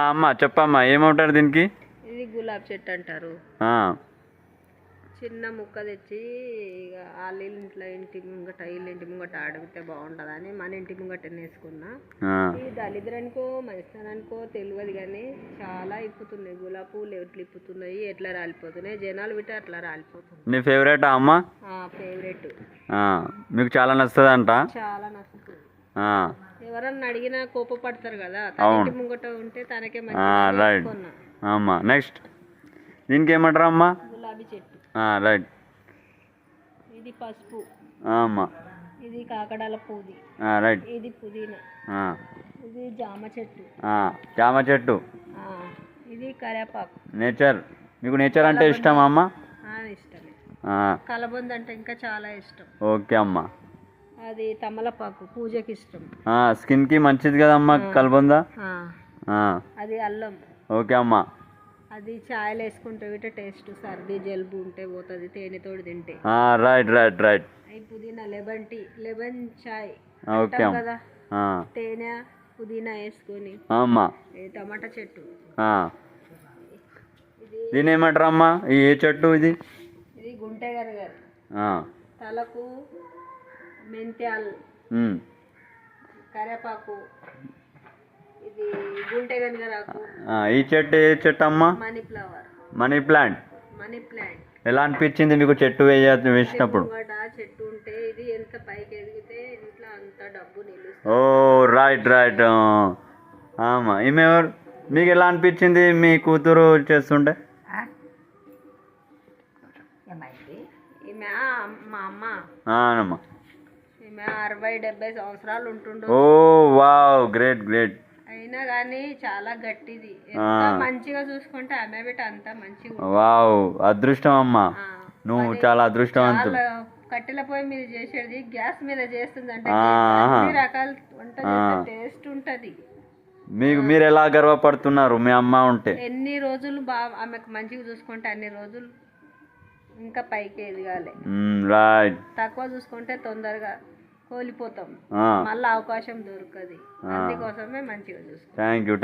అమ్మ చెప్పమ్మా ఏమంటారు దీనికి? ఇది గులాబ్ చెట్టు అంటారు. ఆ, చిన్న ముక్క తెచ్చి ఇక వాళ్ళ ఇంటి ముంగట వీళ్ళ ఇంటి ముంగట అడిగితే బాగుంటుందని మన ఇంటి ముంగట వేసుకున్నా. ఆ. ఈ దళిద్రానికో మంచితనానికో తెలియదు కానీ చాలా ఇప్పుతున్నాయి. గులాబీ పూలు ఎట్లా ఇప్పుతున్నాయి, ఎట్లా రాలిపోతున్నాయి, జనాలు వింటే అట్లా రాలిపోతున్నాయి. నీ ఫేవరెటా అమ్మ? ఫేవరెట్. మీకు చాలా నచ్చుతుందంట? చాలా నచ్చుతుంది. ఆ, ఎవరన్నా అడిగినా కోపపడతారు కదా, అవును. ఇంటి ముంగట ఉంటే తనకే రైట్ మంచి. అమ్మా. నెక్స్ట్ దీనికి ఏమంటారు అమ్మా? గులాబీ చెట్టు. రైట్. ఇది పసుపు. అమ్మా. ఇది కాకడాల పూది. రైట్. ఇది పుదీనా. ఇది జామ చెట్టు. జామ చెట్టు. ఇది కరివేపాకు. నేచర్. మీకు నేచర్ అంటే ఇష్టమా అమ్మ? ఇష్టమే. కలబంద అంటే ఇంకా చాలా ఇష్టం. ఓకే అమ్మా. అది తమలపాకు పూజకి ఇష్టం. స్కిన్ కి మంచిది కదమ్మా కలబంద. అది అల్లం. ఓకే అమ్మా. అది చాయలు వేసుకుంటే విట టేస్ట్, సర్ది జలుబు ఉంటే పోతుంది తేనెతోటి తింటే. Right right right. పుదీనా లెమన్ టీ, లెమన్ చాయ్ ఓకే కదా, తేనె పుదీనా వేసుకొని. టమాటా చెట్టు. దీని ఏమంటారు అమ్మా? ఏ చెట్టు ఇది? ఇది గుంటె గారు తలకు మెంత్యాలు, కరివేపాకు. ఇది గుంటె గనగరాకు. ఈ చెట్టు ఏ చెట్టు అమ్మా? Money flower. Money plant. Money plant. ఎలా అనిపించింది మీకు చెట్టు వేసినప్పుడు? చెట్టు ఉంటే ఇది ఎంత పైకి ఎదిగితే ఇంట్లో అంత డబ్బు నిలుస్తుంది. ఓ రైట్ రైట్. ఆమా. ఈమె మీకు ఎలా అనిపించింది మీ కూతురు చేస్తుంటే? ఈమె మా అమ్మ. అవునమ్మా. ఈమె 60-70 సంవత్సరాలు ఉంటుండో. ఓ వావ్, గ్రేట్ గ్రేట్. అయినా కానీ చాలా గట్టిది. ఎంత మంచిగా చూసుకుంటే ఆమె బిడ్డ అంత మంచిగా. వావ్, అదృష్టం అమ్మా. నువ్వు చాలా అదృష్టవంతులు. కట్టెల పొయ్యి మీద చేసేది గ్యాస్ మీద చేస్తుంది అంటే అన్ని రకాల వంట టేస్ట్ ఉంటది. మీరు ఎలా గర్వపడుతున్నారు మీ అమ్మ ఉంటే? ఎన్ని రోజులు ఆమెకు మంచిగా చూసుకుంటే అన్ని రోజులు ఇంకా పైకి ఎదగాలి. రైట్. తక్కువ చూసుకుంటే తొందరగా కోల్పోతాం, మళ్ళీ అవకాశం దొరకదు. అందుకోసమే మంచిగా చూసుకో. Thank you.